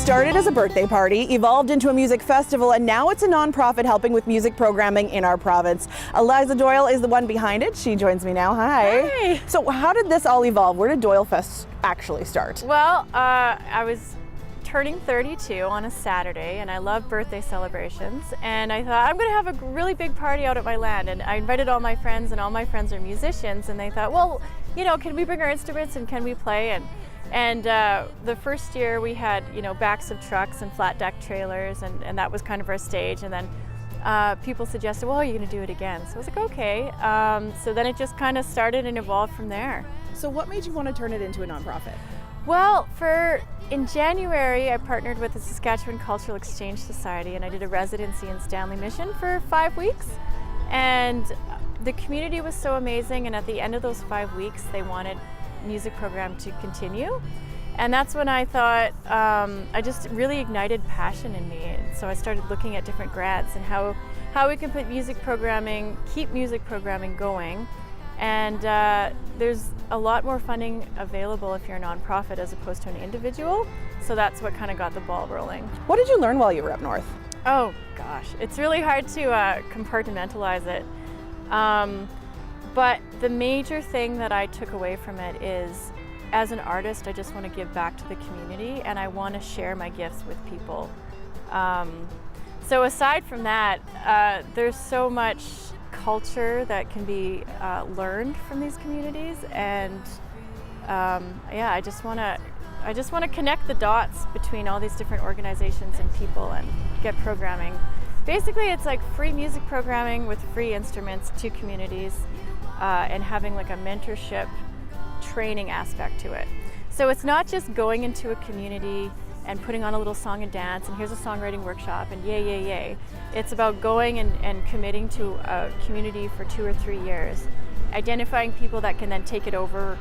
started as a birthday party, evolved into a music festival, and now it's a nonprofit helping with music programming in our province. Eliza Doyle is the one behind it. She joins me now. Hi. Hi. So how did this all evolve? Where did Doyle Fest actually start? Well, I was turning 32 on a Saturday, and I love birthday celebrations, and I thought I'm going to have a really big party out at my land, and I invited all my friends, and all my friends are musicians, and they thought, well, you know, can we bring our instruments and can we play? And the first year we had, you know, backs of trucks and flat deck trailers, and that was kind of our stage, and then people suggested, well, are you going to do it again? So I was like, okay. So then it just kind of started and evolved from there. So what made you want to turn it into a nonprofit? Well, in January, I partnered with the Saskatchewan Cultural Exchange Society, and I did a residency in Stanley Mission for 5 weeks. And the community was so amazing, and at the end of those 5 weeks, they wanted music program to continue. And that's when I thought, I just really ignited passion in me. And so I started looking at different grants and how we can put keep music programming going. And there's a lot more funding available if you're a nonprofit as opposed to an individual. So that's what kind of got the ball rolling. What did you learn while you were up north? Oh gosh, it's really hard to compartmentalize it. But the major thing that I took away from it is, as an artist, I just want to give back to the community, and I want to share my gifts with people. So aside from that, there's so much culture that can be learned from these communities, and yeah, I just want to connect the dots between all these different organizations and people and get programming. Basically, it's like free music programming with free instruments to communities, and having like a mentorship training aspect to it. So it's not just going into a community and putting on a little song and dance, and here's a songwriting workshop, and yay, yay, yay. It's about going and committing to a community for 2 or 3 years, identifying people that can then take it over,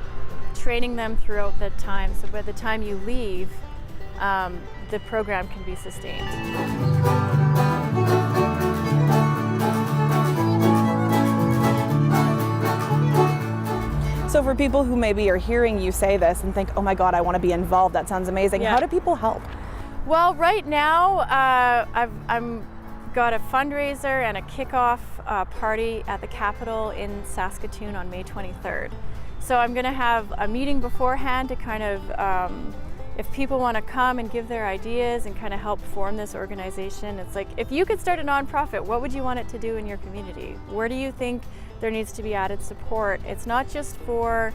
training them throughout the time, so by the time you leave, the program can be sustained. So for people who maybe are hearing you say this and think, oh my God, I want to be involved, that sounds amazing. Yeah. How do people help? Well, right now, I've got a fundraiser and a kickoff party at the Capitol in Saskatoon on May 23rd. So I'm going to have a meeting beforehand to kind of, if people want to come and give their ideas and kind of help form this organization, it's like, if you could start a nonprofit, what would you want it to do in your community? Where do you think there needs to be added support? It's not just for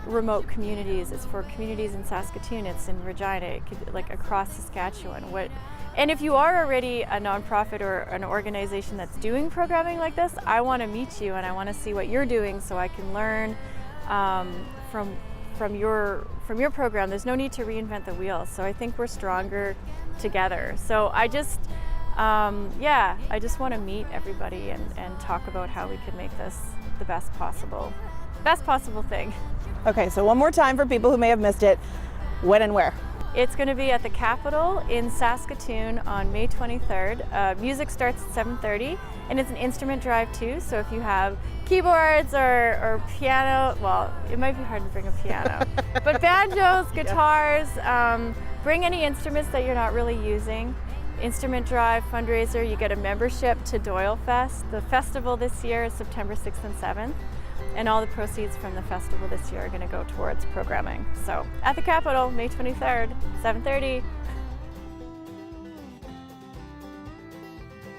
remote communities, it's for communities in Saskatoon, it's in Regina, it could be like across Saskatchewan. And if you are already a nonprofit or an organization that's doing programming like this, I want to meet you and I want to see what you're doing so I can learn from your program. There's no need to reinvent the wheel. So I think we're stronger together. So I just want to meet everybody and talk about how we can make this the best possible thing. Okay, so one more time for people who may have missed it, when and where? It's going to be at the Capitol in Saskatoon on May 23rd. Music starts at 7:30, and it's an instrument drive too, so if you have keyboards or piano, well, it might be hard to bring a piano, but banjos, guitars, bring any instruments that you're not really using. Instrument drive, fundraiser, you get a membership to Doyle Fest. The festival this year is September 6th and 7th, and all the proceeds from the festival this year are going to go towards programming. So at the Capitol, May 23rd, 7:30.